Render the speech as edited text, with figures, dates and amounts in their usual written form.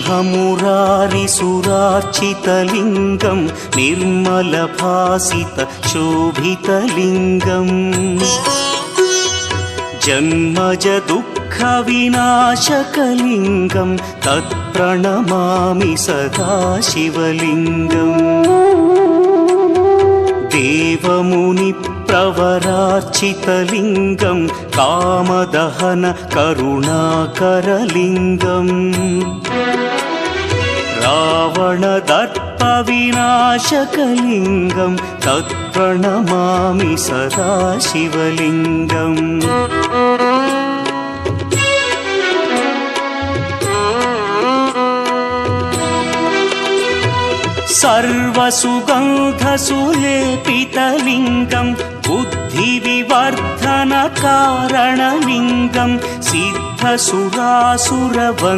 ब्रह्ममुरारिसुरार्चितलिङ्गं निर्मलभासितशोभितलिङ्गम् जन्मजदुःखविनाशकलिङ्गं तत्प्रणमामि सदा शिवलिङ्गम् देवमुनिप्रवरार्चितलिङ्गं कामदहन करुणाकरलिङ्गम् रावणदर्पविनाशकलिङ्गं तत्प्रणमामि सदा शिवलिङ्गम् सर्वसुगन्धसुलेपितलिङ्गं बुद्धिविवर्धनकारणलिङ्गं सिद्धसुरासुरवन्द्यलिङ्गम्